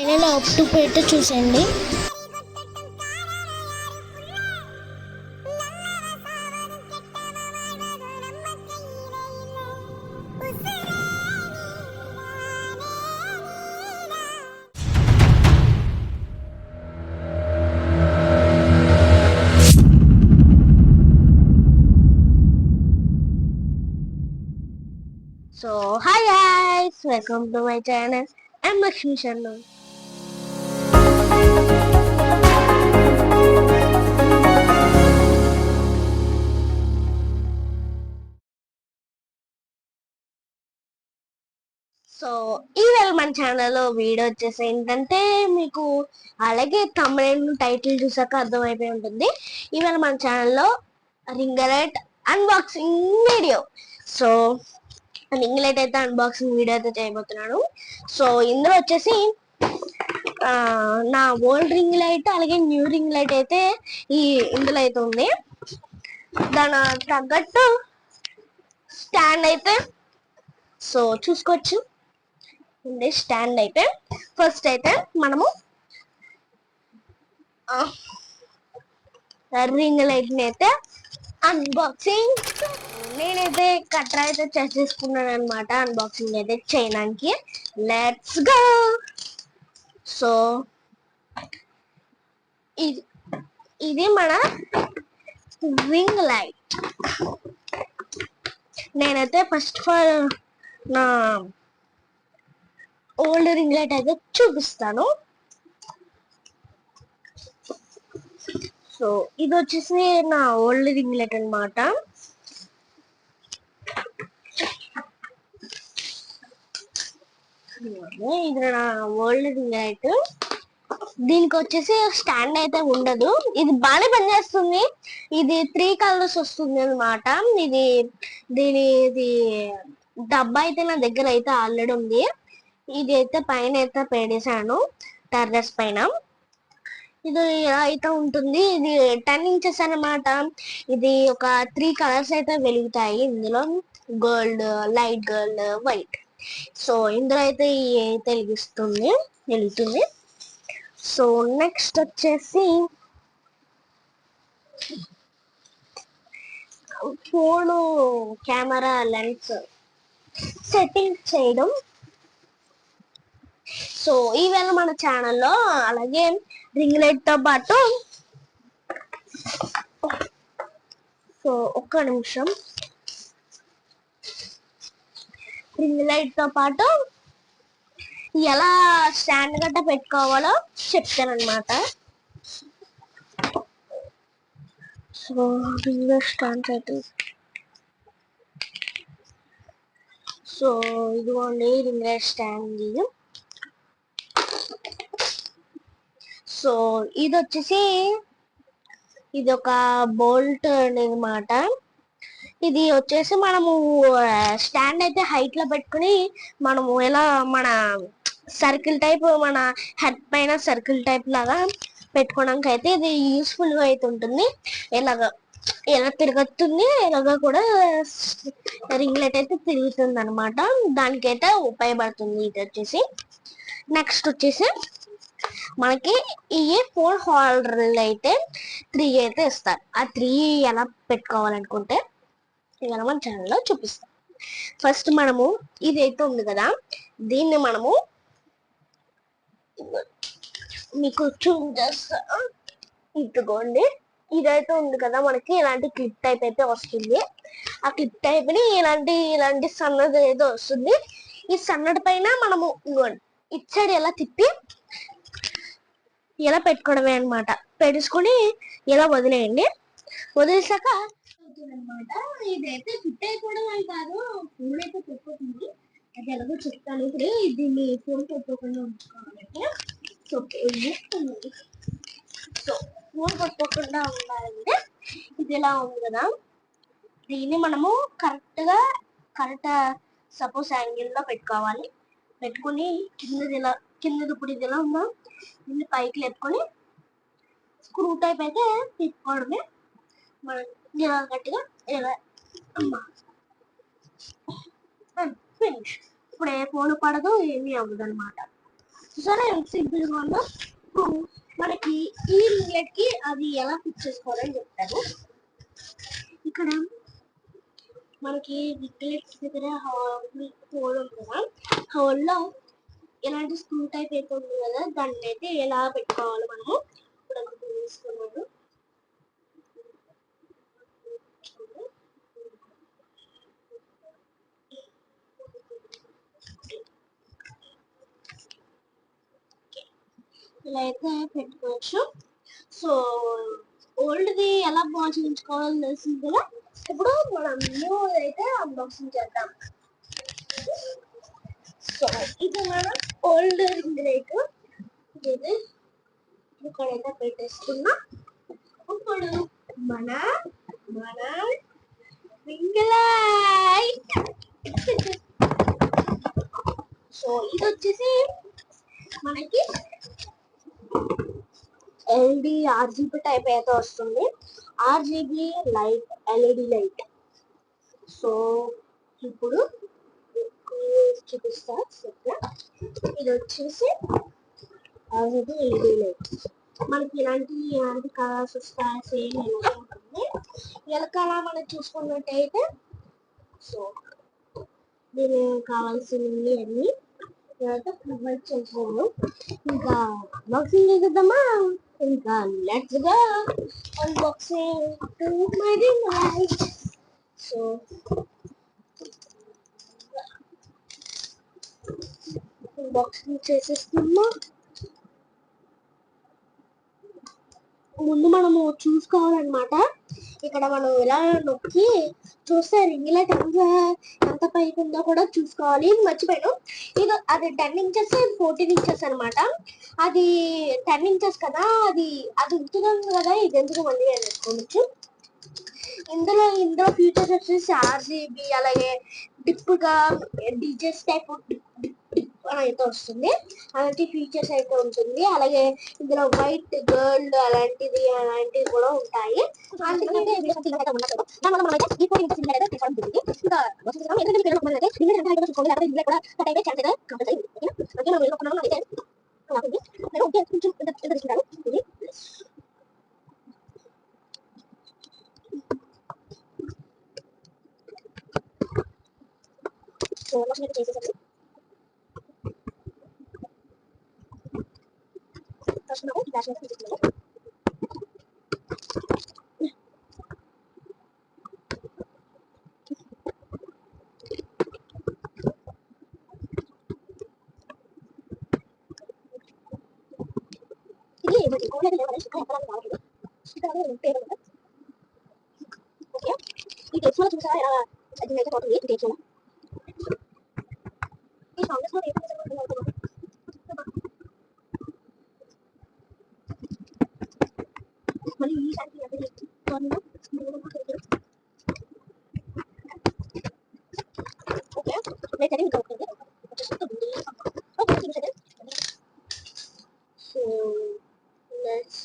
Final up to పెట్టి చూసండి. So hi guys, welcome to my channel. I'm Lakshmi Sharma. So ఈవేళ మన ఛానల్లో video వచ్చేసి ఏంటంటే మీకు అలాగే thumbnail టైటిల్ చూసాక అర్థమైపోయి ఉంటుంది. ఈవేళ మన ఛానల్లో ring light unboxing video. So ring light అయితే అన్బాక్సింగ్ వీడియో అయితే చేయబోతున్నాను. సో ఇందులో వచ్చేసి నా ఓల్డ్ రింగ్ లైట్ అలాగే న్యూ రింగ్ లైట్ అయితే ఇందులో అయితే ఉంది. దాని తగ్గట్టు స్టాండ్ అయితే సో చూసుకోవచ్చు. స్టాండ్ అయితే ఫస్ట్ అయితే మనము రింగ్ లైట్ ని అయితే అన్బాక్సింగ్. నేనైతే కట్టర్ అయితే చేసేసుకున్నాను అనమాట అన్బాక్సింగ్ అయితే చేయడానికి. Let's go. సో ఇది మన రింగ్ లైట్. నేనైతే ఫస్ట్ నా ఓల్డ్ రింగ్ లైట్ అయితే చూపిస్తాను. సో ఇది వచ్చేసి నా ఓల్డ్ రింగ్ లైట్ అనమాట. ఇది నా ఓల్డ్ రింగ్ లైట్. దీనికి వచ్చేసి స్టాండ్ అయితే ఉండదు. ఇది బాగానే పనిచేస్తుంది. ఇది 3 కలర్స్ వస్తుంది అనమాట. ఇది డబ్బా అయితే నా దగ్గర అయితే ఆల్రెడీ ఉంది. ఇది అయితే పైన అయితే పెట్టేశాను టెర్రస్ పైన. ఇది ఎలా అయితే ఉంటుంది. ఇది 10 ఇంచెస్ అనమాట. ఇది ఒక 3 కలర్స్ అయితే వెలుగుతాయి ఇందులో. Gold, light gold, white. So ఇందులో అయితే వెలుగుతుంది. సో నెక్స్ట్ వచ్చేసి ఫోన్ కెమెరా లెన్స్ సెట్టింగ్ చేయడం. సో ఈవేళ మన ఛానల్లో అలాగే రింగ్ లైట్ తో పాటు సో ఒక్క నిమిషం, రింగ్ లైట్ తో పాటు ఎలా స్టాండ్ గట్ట పెట్టుకోవాలో చెప్తానమాట. సో రింగ్ స్టాండ్ అయితే సో ఇదిగోండి రింగ్ లైట్ స్టాండ్. సో ఇది వచ్చేసి ఇది ఒక బోల్ట్ అనమాట. ఇది వచ్చేసి మనము స్టాండ్ అయితే హైట్ లో పెట్టుకుని మనము ఎలా మన సర్కిల్ టైప్ మన హెడ్ పైన సర్కిల్ టైప్ లాగా పెట్టుకోవడానికి అయితే ఇది యూస్ఫుల్ గా అయితే ఉంటుంది. ఎలా తిరుగుతుంది ఎలాగా కూడా రింగ్ లైట్ అయితే తిరుగుతుంది అనమాట. దానికైతే ఉపయోగపడుతుంది ఇది వచ్చేసి. నెక్స్ట్ వచ్చేసి మనకి ఈ ఫోన్ హోల్డర్లు అయితే 3 అయితే ఇస్తారు. ఆ 3 ఎలా పెట్టుకోవాలనుకుంటే ఇవాళ మన ఛానల్లో చూపిస్తాం. ఫస్ట్ మనము ఇది అయితే ఉంది కదా, దీన్ని మనము మీకు చూపిస్తా. ఇదిగోండి ఇదైతే ఉంది కదా, మనకి ఇలాంటి క్లిప్ టైప్ అయితే వస్తుంది. ఆ క్లిప్ టైప్ ని ఇలాంటి సన్నది ఏదో వస్తుంది. ఈ సన్నటి పైన మనము ఇటు సైడ్ ఎలా తిప్పి ఇలా పెట్టుకోవడమే అనమాట. పెట్టేసుకొని ఇలా వదిలేయండి. వదిలేసాక అనమాట ఇదైతే ఫిట్ అయిపోవడం అని కాదు, ఫోన్ అయితే పెట్టుకుంటుంది. అది ఎలాగో చెప్తాను. ఇప్పుడు దీన్ని ఫోన్ పెట్టుకోకుండా ఉంచుకోవాలంటే సో ఫోన్ పెట్టుకోకుండా ఉండాలంటే ఇది ఎలా ఉంది కదా, దీన్ని మనము కరెక్ట్ సపోజ్ యాంగిల్ లో పెట్టుకోవాలి. పెట్టుకుని కిందది ఇప్పుడు ఇది ఎలా ఉందో దీన్ని పైకి లేపుకొని స్క్రూ టైప్ అయితే తీసుకోవడమే. మనం ఇలా గట్టిగా ఇలా ఫినిష్. ఇప్పుడు ఏ ఫోన్ పడదు, ఏమీ అవ్వదు అనమాట. సరే సింపుల్ గా ఉందో మనకి ఈ రింగ్లెట్ కి అది ఎలా ఫిక్స్ చేసుకోవాలని చెప్తాను. ఇక్కడ మనకి రింగ్లెట్స్ దగ్గర హోల్ ఉంది కదా, హోల్లో ఎలాంటి స్క్రూ టైప్ అయితే ఉంది కదా, దాన్ని అయితే ఎలా పెట్టుకోవాలి మనము ఇప్పుడు తీసుకున్నాను. ఇలా అయితే పెట్టుకోవచ్చు. సో ఓల్డ్ది ఎలా బాగా చేయించుకోవాలో తెలిసింది కదా, ఇప్పుడు మనం న్యూ అయితే అన్బాక్సింగ్ చేద్దాం. సో ఇది మనం ఓల్డ్ రింగ్ లైట్, ఇది ఇక్కడైతే పెట్టేసుకున్నా. ఇప్పుడు మన మన రింగ్ లైట్. సో ఇది వచ్చేసి మనకి ఎల్ఈడి ఆర్జీబీ టైప్ అయితే వస్తుంది. RGB light, LED light. So ఇప్పుడు చూపిస్తా. ఇది వచ్చేసి ఆర్జీబీ ఎల్ఈడి లైట్. మనకి ఇలాంటి కలర్స్ వస్తాయి, సేమ్ ఇలాగే ఉంటుంది. వెనకాల మనం చూసుకున్నట్టయితే సో దీని కావాల్సినవి అన్ని ప్రొవైడ్ చేసాను. ఇంకా అన్బాక్సింగ్ చేద్దామా? ఇంకా let's go unboxing to my ring light. So unboxing చేసేస్తున్నా. ముందు మనము చూసుకోవాలన్నమాట. ఇక్కడ మనం ఇలా నొక్కి చూస్తే రింగ్ లైట్ ఎంత పైకి ఉందో కూడా చూసుకోవాలి. మర్చిపోయాను, ఇది అది 10 ఇంచెస్, 14 ఇంచెస్ అనమాట. అది 10 ఇంచెస్ కదా, అది అది ఉంచుతుంది కదా, ఇది ఎందుకు మళ్ళీ వేసుకోవచ్చు. ఇందులో ఫీచర్స్ వచ్చేసి ఆర్జీబీ, అలాగే డిప్గా డిజెస్ టైప్ అయితే వస్తుంది. అలాంటి ఫీచర్స్ అయితే ఉంటుంది. అలాగే ఇందులో వైట్ గోల్డ్ అలాంటివి కూడా ఉంటాయి. చేసేసాను. ఫస్ట్ మనం ఫ్లాష్ అయితే తీసుకున్నాము. ఇది కోనేది లేవని చెప్పాలని రావట్లేదు. ఇక్కడ పేరు ఓకే. ఈ టెక్స్ట్ లో చూసారా ఎలా అది అయితే పోతుంది. ఈ టెక్స్ట్ లో ఈ కాంగ్రెస్ లో ఏం చేస్తున్నారు? మళ్ళీ ఈ శాంతి అంటే ఓకే నేను తెలియదు అవుతుంది. Okay so let's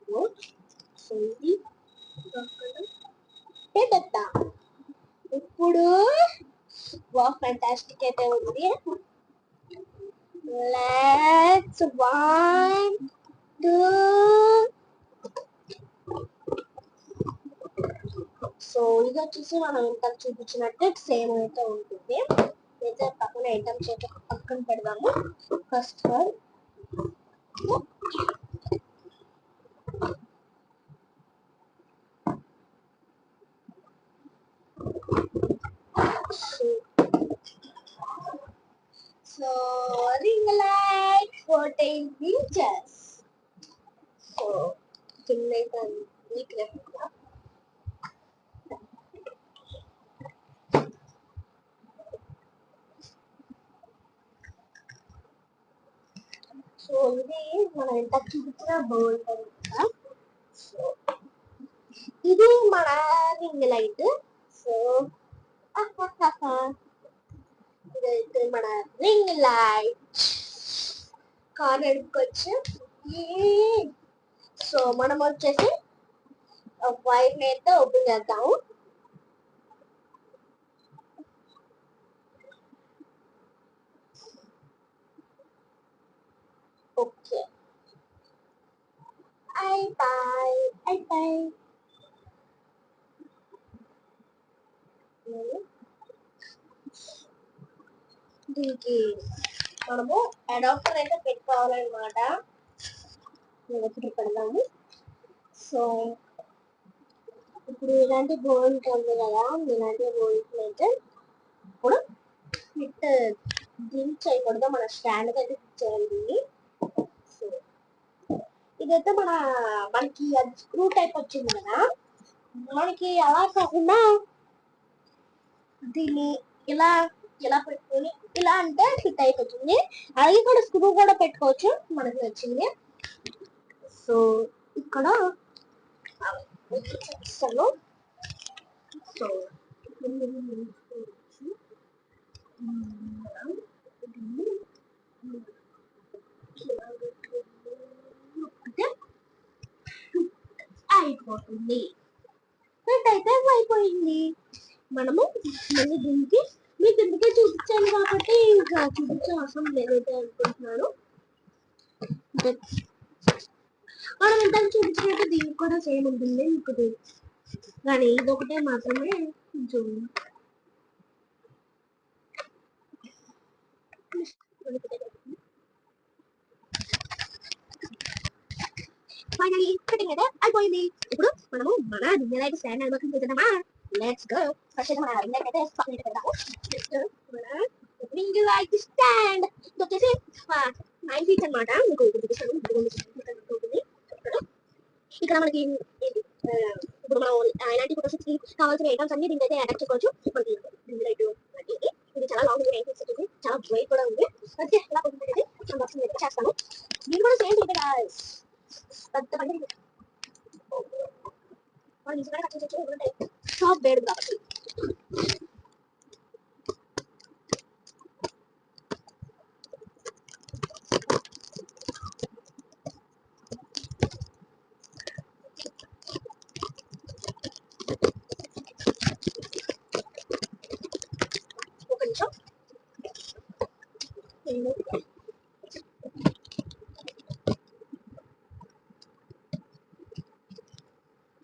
go. So ఇది పెట్టేద్దాం. ఇప్పుడు ఫ్యాంటాస్టిక్ అయితే ఉంది. లెట్స్ 1 2. సో ఇది వచ్చేసి మనం ఇంత చూపించినట్టు సేమ్ అయితే ఉంటుంది. అయితే పక్కన ఐటమ్స్ అయితే పక్కన పెడదాము. First so ring light 14 inches. So కింద అయితే సో ఇది మనం ఎంత చూపించిన బాగుంటుంది. సో ఇది మన రింగ్ లైట్. సో ఇదైతే మన రింగ్ లైట్ కార్నర్కి వచ్చి. సో మనం వచ్చేసి వైర్ అయితే ఓపెన్ చేద్దాము. ఓకే అయిపోయి దీనికి మనము అడాప్టర్ అయితే పెట్టుకోవాలన్నమాట. ఇప్పుడు పెడదాము. సో ఇప్పుడు ఇలాంటి బోల్ట్ ఉంది కదా, ఇలాంటి బోల్ట్ అయితే ఇప్పుడు ఫిట్ దీనికి చేయకూడదు, మన స్టాండ్ అయితే ఫిట్ చేయాలి దీన్ని. సో ఇదైతే మనకి అది స్క్రూ టైప్ వచ్చింది కదా, మనకి అలా కాకుండా దీన్ని ఇలా ఇలా పెట్టుకొని ఇలా అంటే ఫిట్ అయిపోతుంది. అది కూడా స్క్రూ కూడా పెట్టుకోవచ్చు, మనకి నచ్చింది. సో ఇక్కడ ఇస్తాను. సో అయిపోతుంది, ఫిట్ అయితే అయిపోయింది. మనము మళ్ళీ దీనికి మీకు ఇందుకే చూపించాను కాబట్టి ఇంకా చూపించే అవసరం లేదైతే అనుకుంటున్నాను. మనం ఇంతకు చూపించినట్టు దీనికి కూడా సేమ్ ఉంటుంది మీకు, కానీ ఇదొకటే మాత్రమే కొంచెం ఫైనలీ కటింగ్ అయితే అయిపోయింది. ఇప్పుడు మనము మన రింగ్ లైట్ స్టాండ్ అన్బాక్సింగ్ చేద్దామా? Let's go. ఫస్ట్ మన రింగ్ లైట్ అయితే పక్కన పెడదాము. మన రింగ్ లైట్ స్టాండ్ ఇది వచ్చేసి 9 ఫీట్ అన్నమాట. మీకు ఉంటుంది ఇక్కడ మనకి ఇప్పుడు మనం ఇలాంటి ఫోటోషూట్స్ కి కావాల్సిన ఐటమ్స్ అన్ని దీనికి అయితే అటాచ్ చేసుకోవచ్చు. మనకి రింగ్ లైట్ ఇది చాలా లాంగ్ 9 ఫీట్స్ వచ్చేసి చాలా వెయిట్ కూడా ఉంది. అయితే ఇలా కొట్టుకుంటే అన్బాక్సింగ్ అయితే చేస్తాను. దీని కూడా సేమ్ ఇంకా పెద్ద బండి మనం ఈజీగా కట్ చేయొచ్చు, ఎందుకంటే షాప్ వేడు కాబట్టి. ఒక నిమిషం.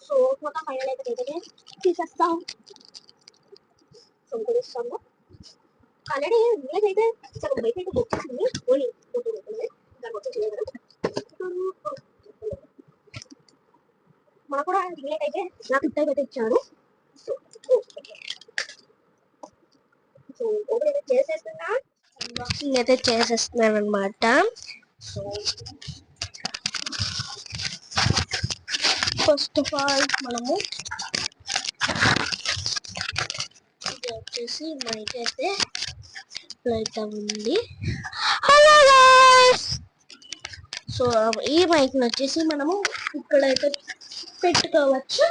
సో మొత్తం ఫైనల్ అయితే తీసేస్తాం. సో కొనిస్తాము. ఆల్రెడీ విలేజ్ అయితే సగం బయట అయితే బుక్ చేసింది, ఓన్లీ ఫోటో పెట్టింది, దాని వచ్చి చేయగలం. మనకు కూడా విలేజ్ అయితే నాకు ఫిట్ అయితే ఇచ్చారు. సో సో ఓపెన్ అయితే చేసేస్తున్నా, అన్బాక్సింగ్ అయితే చేసేస్తున్నాను అనమాట. సో ఫస్ట్ ఆఫ్ ఆల్ మనము ఇది వచ్చేసి మైక్ అయితే అయితే ఉంది. సో ఈ మైక్ వచ్చేసి మనము ఇక్కడైతే పెట్టుకోవచ్చు.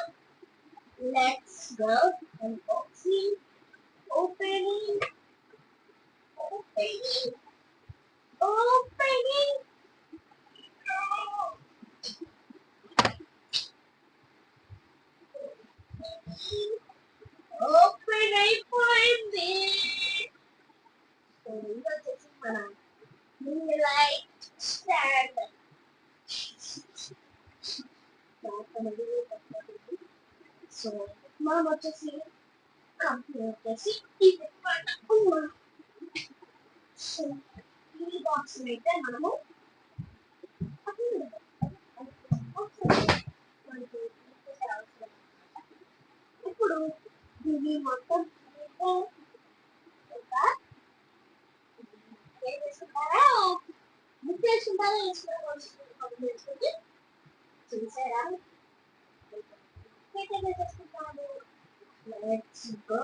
Let's go unboxing. Opening opening opening. Open అయిపోయింది. సో ఇది వచ్చేసి మన రింగ్ లైట్ స్టాండ్. సో మనం వచ్చేసి కంపెనీ వచ్చేసి ఇది పట్టుకున్నాం. సో ఈ బాక్స్ అయితే మనము ఇప్పుడు ఇది మొత్తం చూసారా? Let's go.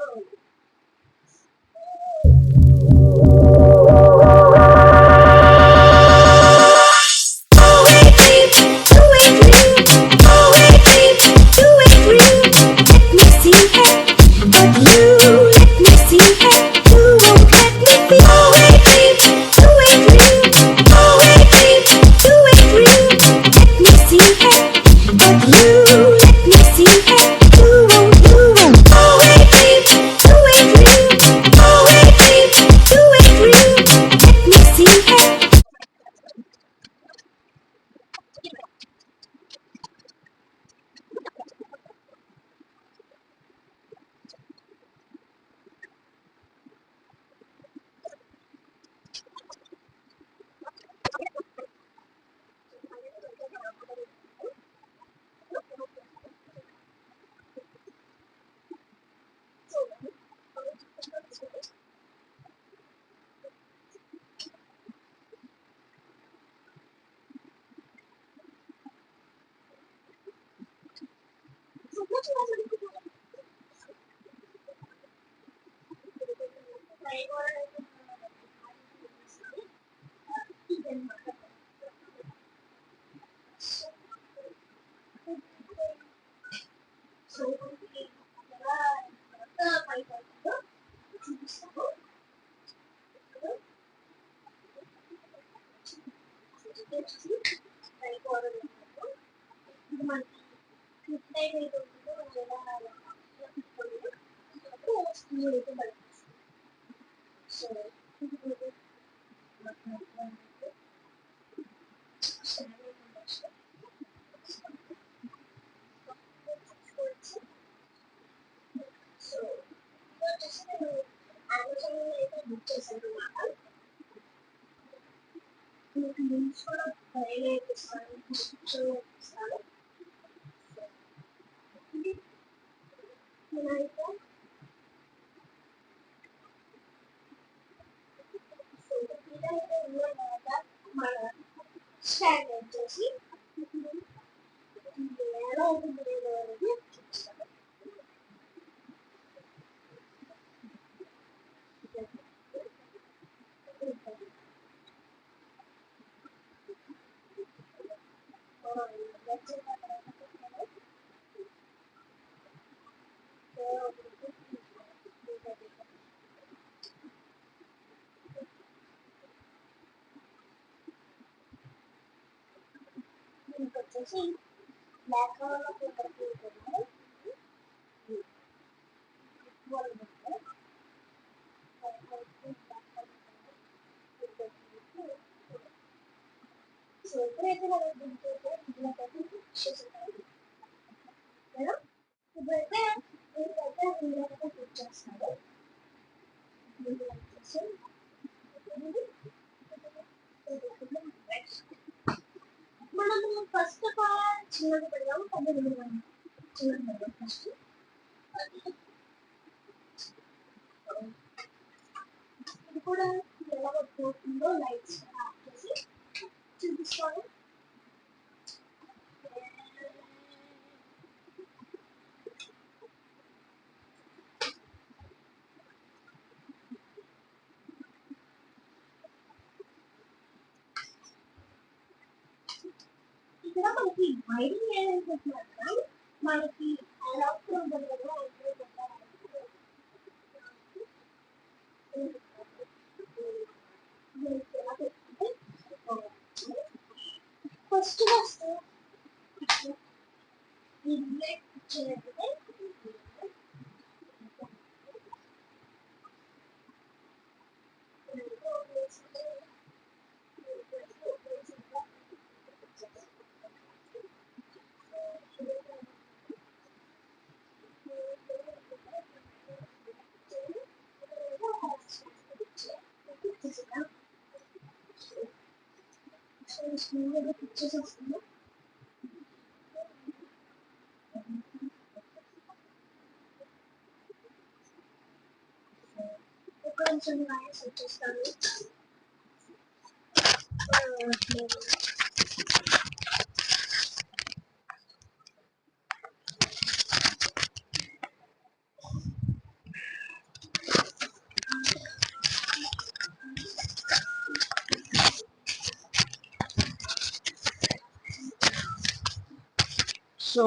సో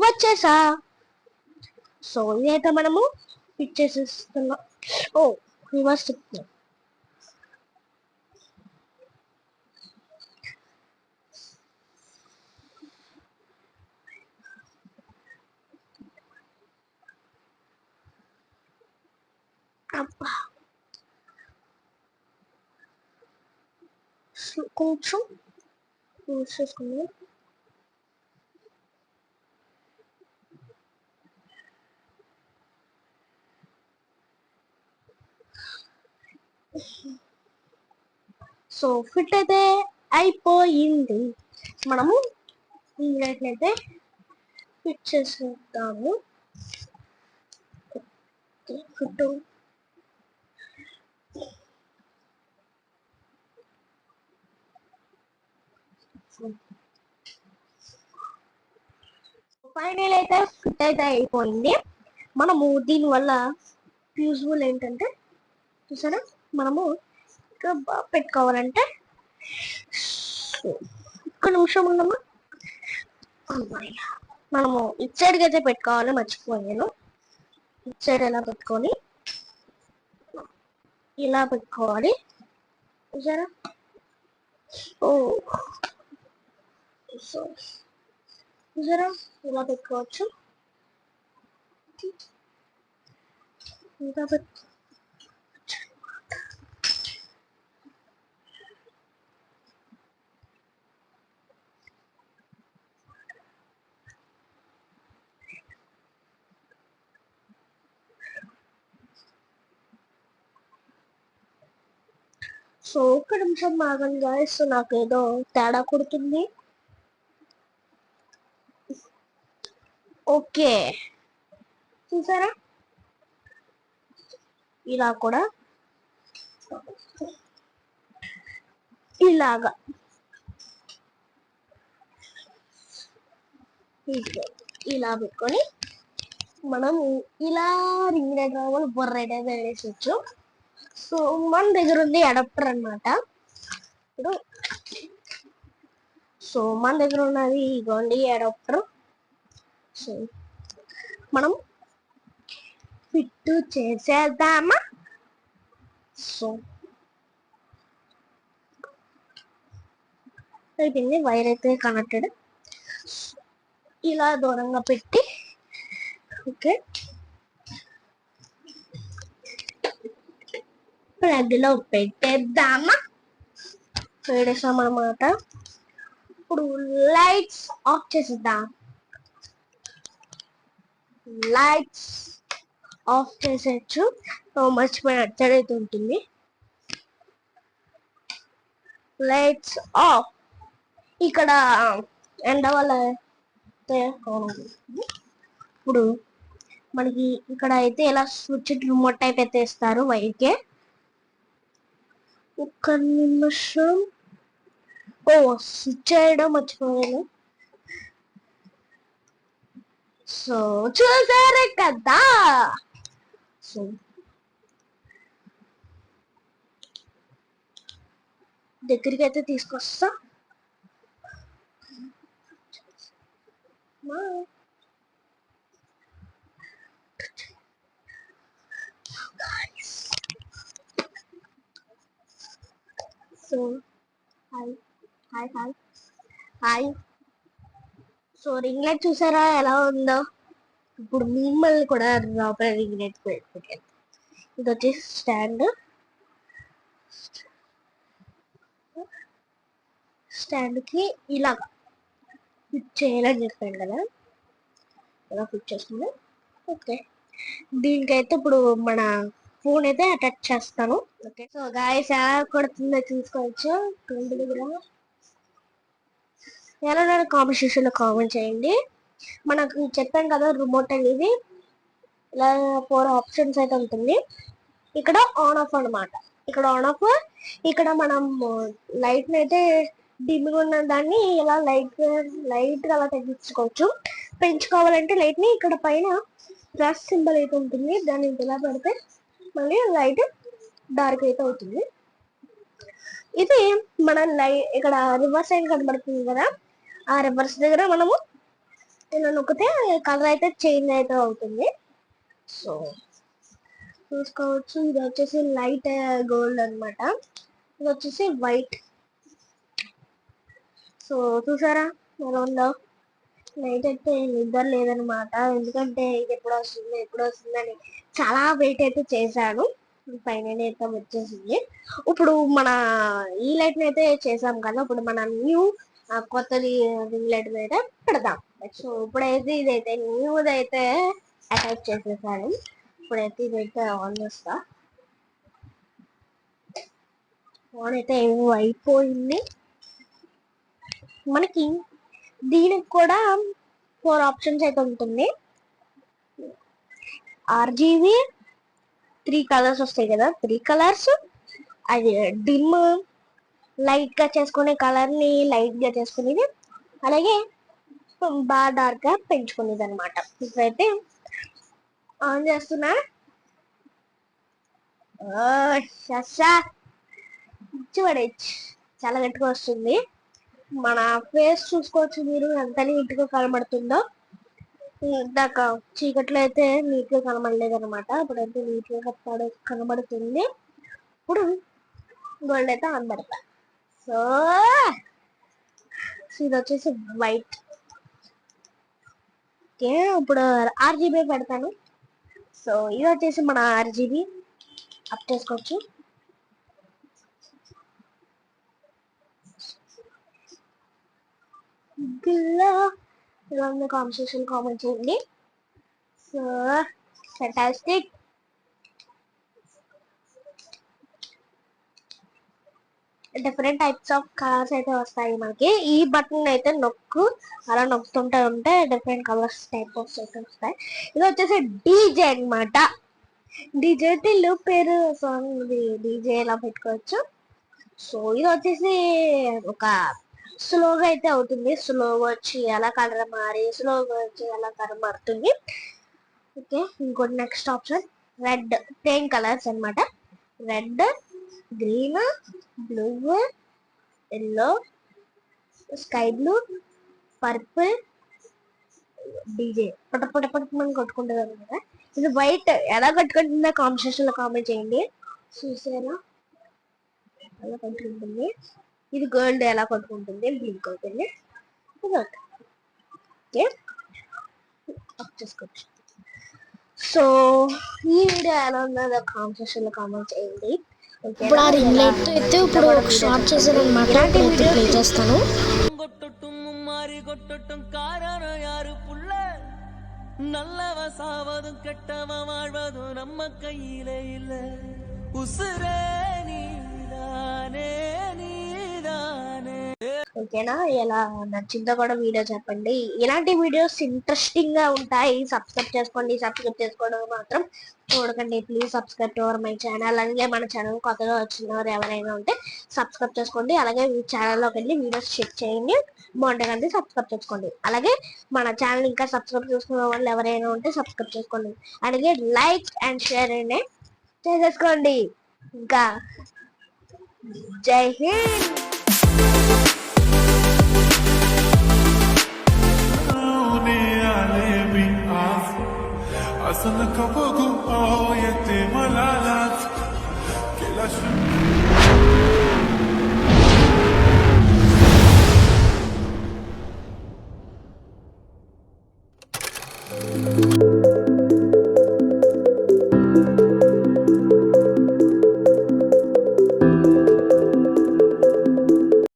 వచ్చేసా. సో ఇదైతే మనము పిచ్చేసేస్తున్నాం. ఓ రివర్స్ చెప్తున్నాం. అబ్బా కొంచెం యూస్ చేసుకున్నాం. సో ఫిట్ అయితే అయిపోయింది. మనము ఇంగ్లైట్లయితే ఫిట్ చేసేద్దాము. ఫిట్ ఫైనల్ అయితే ఫిట్ అయితే అయిపోయింది. మనము దీనివల్ల యూజ్ఫుల్ ఏంటంటే చూసారా, మనము ఇక్కడ పెట్టుకోవాలంటే ఒక్క నిమిషం ఉన్నామా, మనము ఇటు సైడ్కి అయితే పెట్టుకోవాలి, మర్చిపోయాను. ఇటు సైడ్ ఎలా పెట్టుకొని ఇలా పెట్టుకోవాలి చూసారా. ఓ చూసారా, ఇలా పెట్టుకోవచ్చు. ఇంకా సో ఒక్క నిమిషం ఆగండి గాయస్, నాకు ఏదో తేడా కొడుతుంది. ఓకే చూసారా, ఇలా కూడా ఇలాగా ఇలా పెట్టుకొని మనం ఇలా రింగ్ లైట్ రావాలి, బొర్ర అయితే వేసేయచ్చు. సో మన దగ్గర ఉంది అడాప్టర్ అన్నమాట. ఇప్పుడు సో మన దగ్గర ఉన్నది ఇగోండి అడాప్టర్. సో మనం ఫిట్ చేసేద్దామా. సో అయిపోయింది, వైర్ అయితే కనెక్టెడ్. ఇలా దూరంగా పెట్టి ఓకే ప్లగ్ లో పెట్టేద్దామా. పెట్టేసాం అన్నమాట. ఇప్పుడు లైట్స్ ఆఫ్ చేసేద్దాం. లైట్స్ ఆఫ్ చేసేయచ్చు. మర్చిపోయిన అచ్చడైతే ఉంటుంది. Lights off. ఇక్కడ ఎండ వల్ల ఇప్పుడు మనకి ఇక్కడ అయితే ఇలా స్విచ్ రిమోట్ టైప్ అయితే ఇస్తారు వైర్కే. ఒక్క నిమిషం, ఓ స్విచ్ చేయడం మర్చిపోయాను. సో చూసారే కదా. సో దగ్గరికి అయితే తీసుకొస్తా. So hi hi hi hi. So ring light చూసారా ఎలా ఉందో. ఇప్పుడు మిమ్మల్ని కూడా లోపల రింగ్ లైట్ పెట్టుకుంటాను. ఇది వచ్చేసి స్టాండ్. స్టాండ్కి ఇలాగా ఫిట్ చేయాలని చెప్పాను కదా, ఇలా ఫిట్ చేసుకుని ఓకే. దీనికైతే ఇప్పుడు మన ఫోన్ అయితే అటాచ్ చేస్తాను. ఓకే సో గాయస్ ఎలా కొడుతుందో చూసుకోవచ్చు. దగ్గర ఎలా కామెంట్ సెక్షన్ లో కామెంట్ చేయండి. మనకు చెప్పాను కదా రిమోట్ అనేది ఇలా 4 ఆప్షన్స్ అయితే ఉంటుంది. ఇక్కడ ఆన్ ఆఫ్ అన్నమాట. ఇక్కడ ఆన్ ఆఫ్. ఇక్కడ మనం లైట్ అయితే డిమ్గా ఉన్న దాన్ని ఇలా లైట్ గా అలా తగ్గించుకోవచ్చు. పెంచుకోవాలంటే లైట్ ని ఇక్కడ పైన ప్లస్ సింబల్ అయితే ఉంటుంది, దాన్ని ఇలా పెడితే మళ్ళీ లైట్ డార్క్ అయితే అవుతుంది. ఇది మన ఇక్కడ రివర్స్ సైడ్ కనబడుతుంది కదా, ఆ రివర్స్ దగ్గర మనము ఇలా నొక్కితే కలర్ అయితే చేంజ్ అయితే అవుతుంది. సో చూసుకోవచ్చు. ఇది వచ్చేసి లైట్ గోల్డ్ అన్నమాట, ఇది వచ్చేసి వైట్. సో చూసారా ఎలా ఉందో. నైట్ అయితే నిద్ర లేదనమాట, ఎందుకంటే ఇది ఎప్పుడు వస్తుందని చాలా వెయిట్ అయితే చేశాను. పైన అయితే వచ్చేసింది. ఇప్పుడు మన ఈ లైట్ అయితే చేసాం కదా, ఇప్పుడు మన న్యూ కొత్తది రింగ్ లైట్ అయితే పెడదాం. సో ఇప్పుడైతే ఇదైతే న్యూది అయితే అటాచ్ చేసేసాను. ఇప్పుడైతే ఇదైతే ఆన్ చేస్తా. ఆన్ అయితే ఏమో అయిపోయింది. మనకి దీనికి కూడా 4 ఆప్షన్స్ అయితే ఉంటుంది. ఆర్జీబీ 3 కలర్స్ వస్తాయి కదా, 3 కలర్స్. అది డిమ్ లైట్ గా చేసుకునే కలర్ ని లైట్ గా చేసుకునేది, అలాగే బాగా డార్క్ గా పెంచుకునేది అనమాట. ఇప్పుడైతే ఆన్ చేస్తున్నా. పడేయచ్చు, చాలా గట్టిగా వస్తుంది. మన ఫేస్ చూసుకోవచ్చు మీరు ఎంత నీట్ గా కనబడుతుందో. ఇందాక చీకట్లో అయితే నీట్ గా కనబడలేదు అనమాట, ఇప్పుడైతే నీట్ గా కనబడుతుంది. ఇప్పుడు గోల్డ్ అయితే ఆన్ పెడతా. సో ఇది వచ్చేసి వైట్. ఓకే, ఇప్పుడు RGB పెడతాను. సో ఇది వచ్చేసి మన RGB అప్ చేసుకోవచ్చు. ఇలా ఉంది కాన్వర్సేషన్, కామెంట్ చేయండి. So fantastic. Different types of colours అయితే వస్తాయి మనకి. ఈ బటన్ అయితే అలా నొక్కుతుంటే ఉంటే డిఫరెంట్ కలర్స్ టైప్ ఆఫ్ అయితే వస్తాయి. ఇది వచ్చేసి డీజే అనమాట. డీజే అయితే పేరు సాంగ్ డీజే ఇలా పెట్టుకోవచ్చు. సో ఇది వచ్చేసి ఒక స్లోగా అయితే అవుతుంది. స్లోగా వచ్చి ఎలా కలర్ మారి స్లోగా వచ్చి ఎలా కలర్ మారుతుంది. ఓకే, ఇంకోటి next option red. Plain colours అనమాట. Red, green, blue, yellow, sky blue, purple. DJ పటపటపటమని కొట్టుకుంటుంది అనమాట. ఇది వైట్ ఎలా కట్టుకుంటుందో కాంబినేషన్ లో కామెంట్ చేయండి. చూసారా ఎలా కొట్టుకుంటుంది. ఇది గోల్డ్ ఎలా కొట్టుకుంటుంది, బ్లింక్ అవుతుంది. ఓకే, చేసుకోవచ్చు. సో ఈ వీడియో ఎలా ఉన్నదో కామెంట్ సెక్షన్ లో కామెంట్ చేయండి. ఇప్పుడు ఆ రింగ్ లైట్ అయితే ఇప్పుడు ఒక షార్ట్ చేశాను అనమాట. ప్లే చేస్తాను. நல்லவ சாவதும் கெட்டவ வாழ்வதும் நம்ம கையிலே இல்ல. உசுரே நீதானே நீதானே. ఓకేనా, ఎలా నచ్చిందో కూడా వీడియో చెప్పండి. ఇలాంటి వీడియోస్ ఇంట్రెస్టింగ్ గా ఉంటాయి. సబ్స్క్రైబ్ చేసుకోండి. సబ్స్క్రైబ్ చేసుకోవడం మాత్రం చూడకండి. Please subscribe to our my channel. అలాగే మన ఛానల్ కొత్తగా వచ్చిన వారు ఎవరైనా ఉంటే సబ్స్క్రైబ్ చేసుకోండి. అలాగే మీ ఛానల్లోకి వెళ్ళి వీడియోస్ చెక్ చేయండి. బాగుంటుంది, సబ్స్క్రైబ్ చేసుకోండి. అలాగే మన ఛానల్ ఇంకా సబ్స్క్రైబ్ చేసుకున్న వాళ్ళు ఎవరైనా ఉంటే సబ్స్క్రైబ్ చేసుకోండి. అలాగే లైక్ అండ్ షేర్ అయినా చేసేసుకోండి. ఇంకా జై హింద్. أصلك بقول يتم لا لا كلا شيء